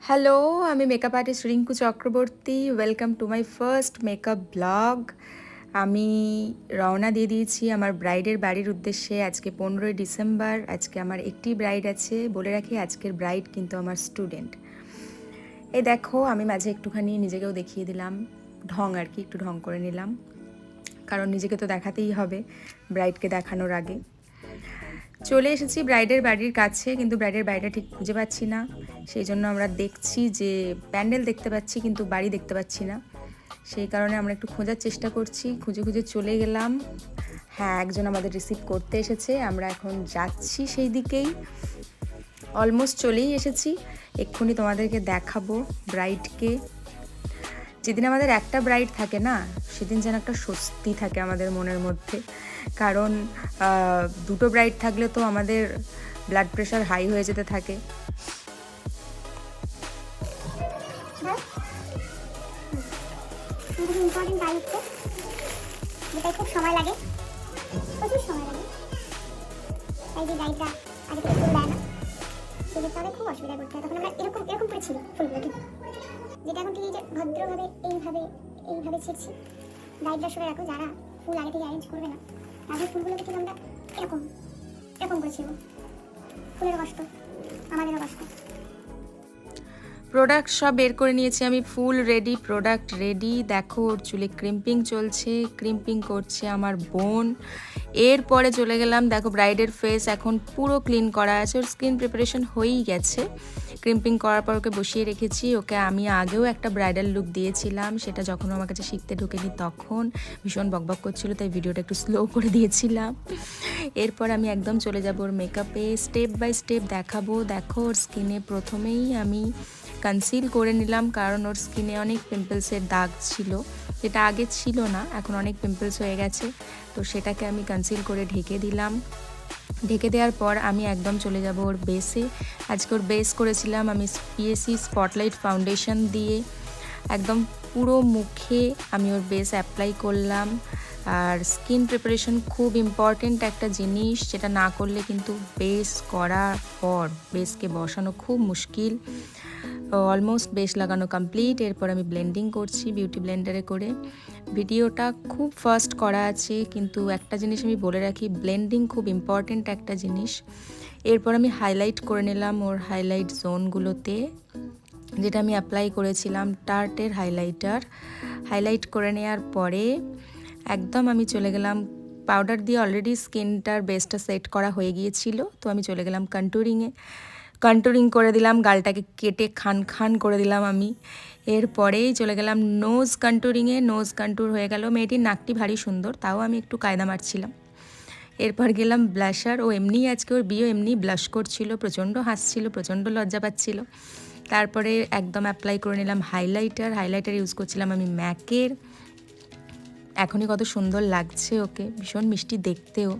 Hello, আমি makeup artist Rinku Chakraborty. Welcome to my first makeup blog. আমি রওনা দিয়ে দিয়েছি আমার ব্রাইডের বাড়ির উদ্দেশ্যে। আজকে 15ই ডিসেম্বর। আজকে আমার একটি ব্রাইড আছে। বলে রাখি, আজকের ব্রাইড কিন্তু আমার স্টুডেন্ট। এই দেখো, আমি মাঝে একটুখানি নিজেকেও দেখিয়ে দিলাম, ঢং আর কি, একটু ঢং করে নিলাম, কারণ নিজেকে তো দেখাতেই হবে ব্রাইডকে দেখানোর আগে। চলে এসেছি ব্রাইডের বাড়ির কাছে, কিন্তু ব্রাইডের বাড়িটা ঠিক খুঁজে পাচ্ছি না। সেই জন্য আমরা দেখছি যে প্যান্ডেল দেখতে পাচ্ছি, কিন্তু বাড়ি দেখতে পাচ্ছি না। সেই কারণে আমরা একটু খোঁজার চেষ্টা করছি। খুঁজে খুঁজে চলে গেলাম। হ্যাঁ, একজন আমাদের রিসিভ করতে এসেছে। আমরা এখন যাচ্ছি সেই দিকেই, অলমোস্ট চলেই এসেছি। এক্ষুনি তোমাদেরকে দেখাবো ব্রাইডকে। যেদিন আমাদের একটা ব্রাইড থাকে না, সেদিন যেন একটা স্বস্তি থাকে আমাদের মনের মধ্যে। কারণ দুটো ব্রাইড থাকলে তো আমাদের ব্লাড প্রেশার হাই হয়ে যেতে থাকে। ইম্পর্টেন্ট কাজ হচ্ছে, যেটাই খুব সময় লাগে, প্রচুর সময় লাগে। তাই যে গাইডরা আগে থেকে ফুল দেয় না, সেক্ষেত্রে আমাদের খুব অসুবিধা করতে হয়। তখন আমরা এরকম এরকম করে ছিল ফুলগুলোকে, যেটা এখন ঠিক যে ভদ্রভাবে এইভাবে ছিঁড়ছি। গাইডরা শুনে রাখো, যারা ফুল আগে থেকে অ্যারেঞ্জ করবে না, তাদের ফুলগুলোকে ঠিক আমরা এরকম এরকম করে ছিঁড়ব। ফুলের কষ্ট, আমাদেরও কষ্ট। প্রোডাক্ট সব বের করে নিয়েছি আমি, ফুল রেডি, প্রোডাক্ট রেডি। দেখো, ওর চুলে ক্রিম্পিং চলছে, ক্রিম্পিং করছে আমার বোন। এরপরে চলে গেলাম, দেখো ব্রাইডের ফেস এখন পুরো ক্লিন করা আছে, ওর স্কিন প্রিপারেশন হয়েই গেছে। ক্রিম্পিং করার পর ওকে বসিয়ে রেখেছি। ওকে আমি আগেও একটা ব্রাইডাল লুক দিয়েছিলাম, সেটা যখন আমার কাছে শিখতে ঢুকেনি তখন ভীষণ বকবক করছিল, তাই ভিডিওটা একটু স্লো করে দিয়েছিলাম। এরপর আমি একদম চলে যাব ওর মেকআপে, স্টেপ বাই স্টেপ দেখাবো। দেখো, ওর স্কিনে প্রথমেই আমি কনসিল করে নিলাম, কারণ ওর স্কিনে অনেক পিম্পলসের দাগ ছিল, যেটা আগে ছিল না, এখন অনেক পিম্পলস হয়ে গেছে। তো সেটাকে আমি কনসিল করে ঢেকে দিলাম। ঢেকে দেওয়ার পর আমি একদম চলে যাব ওর বেসে। আজকে ওর বেস করেছিলাম আমি পিএসসি স্পটলাইট ফাউন্ডেশন দিয়ে। একদম পুরো মুখে আমি ওর বেস অ্যাপ্লাই করলাম। আর স্কিন প্রিপারেশন খুব ইম্পর্টেন্ট একটা জিনিস, যেটা না করলে কিন্তু বেস করার পর বেসকে বসানো খুব মুশকিল। অলমোস্ট বেস লাগানো কমপ্লিট। এরপর আমি ব্লেন্ডিং করছি বিউটি ব্লেন্ডারে করে। ভিডিওটা খুব ফাস্ট করা আছে, কিন্তু একটা জিনিস আমি বলে রাখি, ব্লেন্ডিং খুব ইম্পর্টেন্ট একটা জিনিস। এরপর আমি হাইলাইট করে নিলাম ওর হাইলাইট জোনগুলোতে, যেটা আমি অ্যাপ্লাই করেছিলাম টার্টের হাইলাইটার। হাইলাইট করে নেওয়ার পরে একদম আমি চলে গেলাম, পাউডার দিয়ে অলরেডি স্কিনটার বেসটা সেট করা হয়ে গিয়েছিল, তো আমি চলে গেলাম কন্টুরিংয়ে। কন্টুরিং করে দিলাম, গালটাকে কেটে খান খান করে দিলাম আমি। এরপরেই চলে গেলাম নোজ কন্টুরিংয়ে। নোজ কন্টুর হয়ে গেল। মেয়েটির নাকটি ভারী সুন্দর, তাও আমি একটু কায়দা মারছিলাম। এরপর গেলাম ব্লাশার। ও এমনিই আজকে ওর বিয়ে এমনি ব্লাশ করছিল, প্রচণ্ড হাসছিল, প্রচণ্ড লজ্জা পাচ্ছিল। তারপরে একদম অ্যাপ্লাই করে নিলাম হাইলাইটার। হাইলাইটার ইউজ করছিলাম আমি ম্যাকের। এখনই কত সুন্দর লাগছে ওকে, ভীষণ মিষ্টি দেখতেও।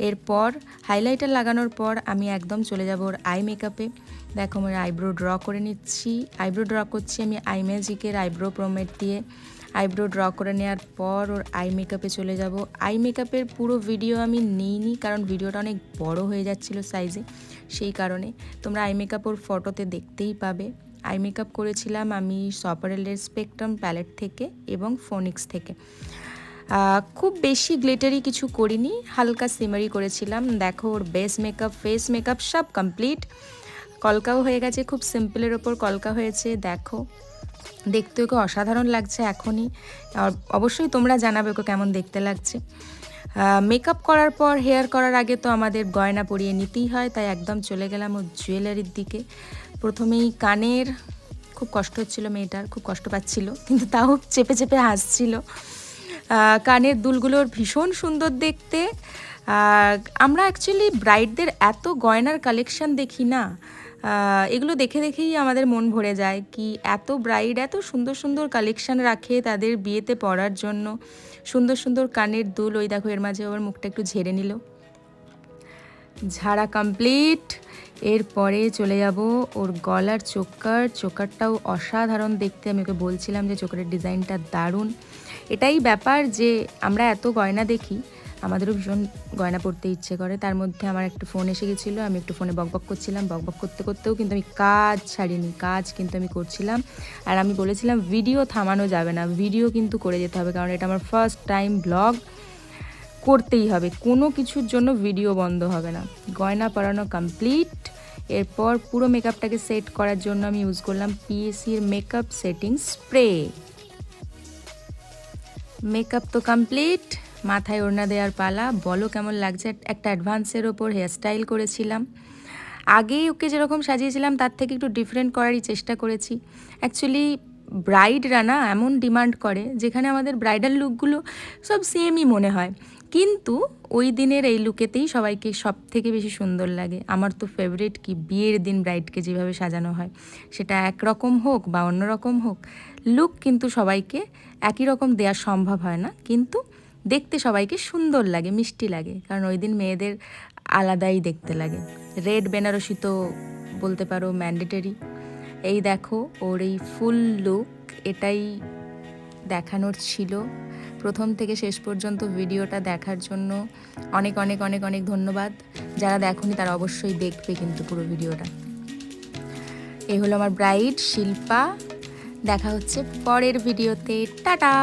এরপর হাইলাইটার লাগানোর পর আমি একদম চলে যাব ওর আই মেকআপে। দেখো, আমার আইব্রো ড্র করে নিচ্ছি। আইব্রো ড্র করছি আমি আই ম্যাজিকের আইব্রো প্রোমেট দিয়ে। আইব্রো ড্র করে নেওয়ার পর ওর আই মেকআপে চলে যাব। আই মেকআপের পুরো ভিডিও আমি নিইনি, কারণ ভিডিওটা অনেক বড় হয়ে যাচ্ছিল সাইজে, সেই কারণে। তোমরা আই মেকআপ ওর ফটোতে দেখতেই পাবে। আই মেকআপ করেছিলাম আমি সপারেলের স্পেকট্রাম প্যালেট থেকে এবং ফোনিক্স থেকে। খুব বেশি গ্লিটারি কিছু করিনি, হালকা সিমারি করেছিলাম। দেখো, ওর বেস মেকআপ, ফেস মেকআপ সব কমপ্লিট। কলকাও হয়ে গেছে, খুব সিম্পলের ওপর কলকা হয়েছে। দেখো, দেখতে ওকে অসাধারণ লাগছে এখনই। অবশ্যই তোমরা জানাবে ওকে কেমন দেখতে লাগছে। মেকআপ করার পর হেয়ার করার আগে তো আমাদের গয়না পরিয়ে নিতেই হয়, তাই একদম চলে গেলাম ওর জুয়েলারির দিকে। প্রথমেই কানের, খুব কষ্ট হচ্ছিল মেয়েটার, খুব কষ্ট পাচ্ছিল, কিন্তু তাও চেপে চেপে হাসছিল। কানের দুলগুলোর ভীষণ সুন্দর দেখতে। আমরা অ্যাকচুয়ালি ব্রাইডদের এত গয়নার কালেকশন দেখি না, এগুলো দেখে দেখেই আমাদের মন ভরে যায়, কি এত ব্রাইড এত সুন্দর সুন্দর কালেকশন রাখে তাদের বিয়েতে পরার জন্য। সুন্দর সুন্দর কানের দুল। ওই দেখো, এর মাঝে ওর মুখটা একটু ঝেড়ে নিল। ঝাড়া কমপ্লিট। এরপরে চলে যাব ওর গলার চোকারটাও অসাধারণ দেখতে। আমি ওকে বলছিলাম যে চোকারের ডিজাইনটা দারুণ। এটাই ব্যাপার যে আমরা এত গয়না দেখি, আমাদেরও ভীষণ গয়না পরতে ইচ্ছে করে। তার মধ্যে আমার একটু ফোন এসে গেছিলো, আমি একটু ফোনে বকবক করছিলাম, বকবক করতে করতেও কিন্তু আমি কাজ ছাড়িনি, কাজ কিন্তু আমি করছিলাম। আর আমি বলেছিলাম ভিডিও থামানো যাবে না, ভিডিও কিন্তু করে যেতে হবে, কারণ এটা আমার ফার্স্ট টাইম ব্লগ, করতেই হবে, কোনো কিছুর জন্য ভিডিও বন্ধ হবে না। গয়না পরানো কমপ্লিট। এরপর পুরো মেকআপটাকে সেট করার জন্য আমি ইউজ করলাম পিএসির মেকআপ সেটিং স্প্রে। মেকআপ তো কমপ্লিট, মাথায় ওড়না দেওয়ার পালা। বলো কেমন লাগছে? একটা অ্যাডভান্সের ওপর হেয়ারস্টাইল করেছিলাম। আগে ওকে যেরকম সাজিয়েছিলাম তার থেকে একটু ডিফারেন্ট করারই চেষ্টা করেছি। অ্যাকচুয়ালি ব্রাইডরা না এমন ডিমান্ড করে, যেখানে আমাদের ব্রাইডাল লুকগুলো সব সেমই মনে হয়, কিন্তু ওই দিনের এই লুকেতেই সবাইকে সব থেকে বেশি সুন্দর লাগে। আমার তো ফেভারিট কি, বিয়ের দিন ব্রাইডকে যেভাবে সাজানো হয়, সেটা একরকম হোক বা অন্য রকম হোক, লুক কিন্তু সবাইকে একই রকম দেওয়া সম্ভব হয় না, কিন্তু দেখতে সবাইকে সুন্দর লাগে, মিষ্টি লাগে, কারণ ওই দিন মেয়েদের আলাদাই দেখতে লাগে। রেড বেনারসি তো বলতে পারো ম্যান্ডেটরি। এই দেখো ওর এই ফুল লুক, এটাই দেখানোর ছিল। প্রথম থেকে শেষ পর্যন্ত ভিডিওটা দেখার জন্য অনেক অনেক অনেক অনেক ধন্যবাদ। যারা দেখোনি তারা অবশ্যই দেখবে কিন্তু পুরো ভিডিওটা। এই হলো আমার ব্রাইড শিল্পা। দেখা হচ্ছে পরের ভিডিওতে, টাটা।